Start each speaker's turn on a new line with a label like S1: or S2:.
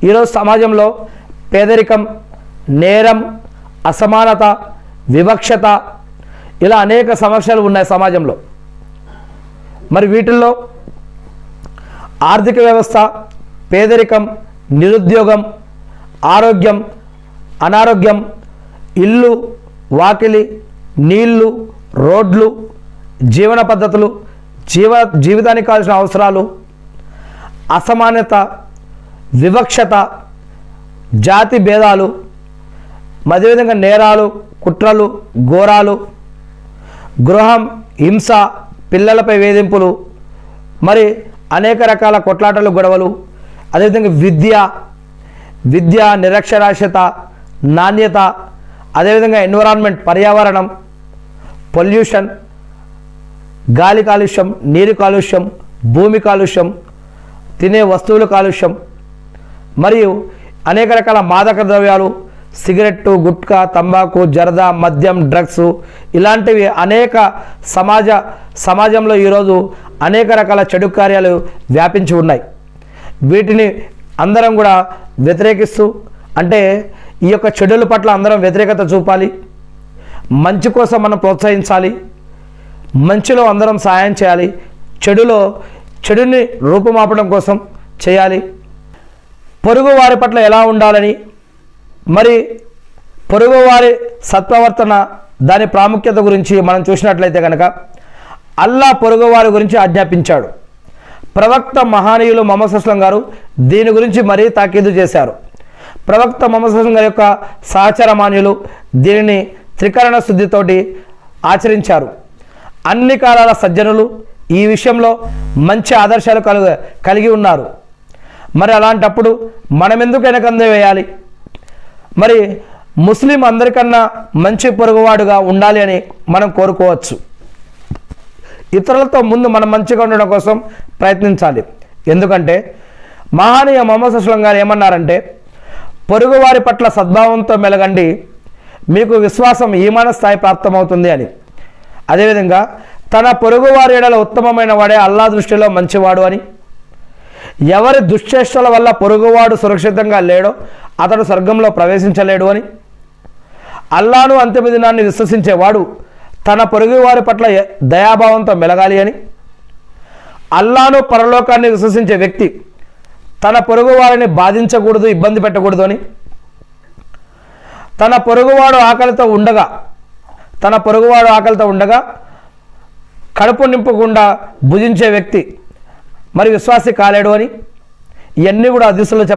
S1: ఈరోజు సమాజంలో పేదరికం, నేరం, అసమానత, వివక్షత ఇలా అనేక సమస్యలు ఉన్నాయి సమాజంలో. మరి వీటిల్లో ఆర్థిక వ్యవస్థ, పేదరికం, నిరుద్యోగం, ఆరోగ్యం, అనారోగ్యం, ఇల్లు, వాకిలి, నీళ్లు, రోడ్లు, జీవన పద్ధతులు, జీవితానికి కావాల్సిన అవసరాలు, అసమానత, వివక్షత, జాతి భేదాలు, అదేవిధంగా నేరాలు, కుట్రలు, ఘోరాలు, గృహం, హింస, పిల్లలపై వేధింపులు, మరి అనేక రకాల కొట్లాటలు, గొడవలు, అదేవిధంగా విద్య నిరక్షరాస్యత, నాణ్యత, అదేవిధంగా ఎన్విరాన్మెంట్ పర్యావరణం, పొల్యూషన్, గాలి కాలుష్యం, నీరు కాలుష్యం, భూమి కాలుష్యం, తినే వస్తువుల కాలుష్యం, మరియు అనేక రకాల మాదక ద్రవ్యాలు, సిగరెట్టు, గుట్కా, తంబాకు, జర్దా, మద్యం, డ్రగ్స్ ఇలాంటివి అనేక సమాజంలో ఈరోజు అనేక రకాల చెడు కార్యాలు వ్యాపించి ఉన్నాయి. వీటిని అందరం కూడా వ్యతిరేకిస్తూ, అంటే ఈ యొక్క చెడుల పట్ల అందరం వ్యతిరేకత చూపాలి, మంచి కోసం మనం ప్రోత్సహించాలి, మంచిలో అందరం సహాయం చేయాలి, చెడుని రూపుమాపడం కోసం చేయాలి. పొరుగు వారి పట్ల ఎలా ఉండాలని, మరి పొరుగువారి సత్ప్రవర్తన, దాని ప్రాముఖ్యత గురించి మనం చూసినట్లయితే కనుక అల్లా పొరుగువారి గురించి ఆజ్ఞాపించాడు. ప్రవక్త మహానీయులు మొహమ్మద్ సల్లం గారు దీని గురించి మరీ తాకీదు చేశారు. ప్రవక్త మొహమ్మద్ సల్లం గారి యొక్క సహచరమాన్యులు దీనిని త్రికరణ శుద్ధితోటి ఆచరించారు. అన్ని కాలాల సజ్జనులు ఈ విషయంలో మంచి ఆదర్శాలు కలిగి ఉన్నారు. మరి అలాంటప్పుడు మనం ఎందుకు వెనకందే వేయాలి? మరి ముస్లిం అందరికన్నా మంచి పొరుగువాడుగా ఉండాలి అని మనం కోరుకోవచ్చు. ఇతరులతో ముందు మనం మంచిగా ఉండడం కోసం ప్రయత్నించాలి. ఎందుకంటే మహానీయ మొహమ్మద్ సల్లం గారు ఏమన్నారంటే, పొరుగువారి పట్ల సద్భావంతో మెలగండి, మీకు విశ్వాసం, ఈమాన స్థాయి ప్రాప్తమవుతుంది అని. అదేవిధంగా తన పొరుగువారి ఎడల ఉత్తమమైన వాడే అల్లా దృష్టిలో మంచివాడు అని, ఎవరి దుశ్చేష్టల వల్ల పొరుగువాడు సురక్షితంగా లేడో అతడు స్వర్గంలో ప్రవేశించలేడు అని, అల్లాను అంతిమ దినాన్ని విశ్వసించేవాడు తన పొరుగువారి పట్ల దయాభావంతో మెలగాలి అని, అల్లాను పరలోకాన్ని విశ్వసించే వ్యక్తి తన పొరుగువారిని బాధించకూడదు, ఇబ్బంది పెట్టకూడదు అని, తన పొరుగువాడు ఆకలితో ఉండగా కడుపు నింపకుండా భుజించే వ్యక్తి మరి విశ్వాసి కాలేడు అని, ఇవన్నీ కూడా హదీసులో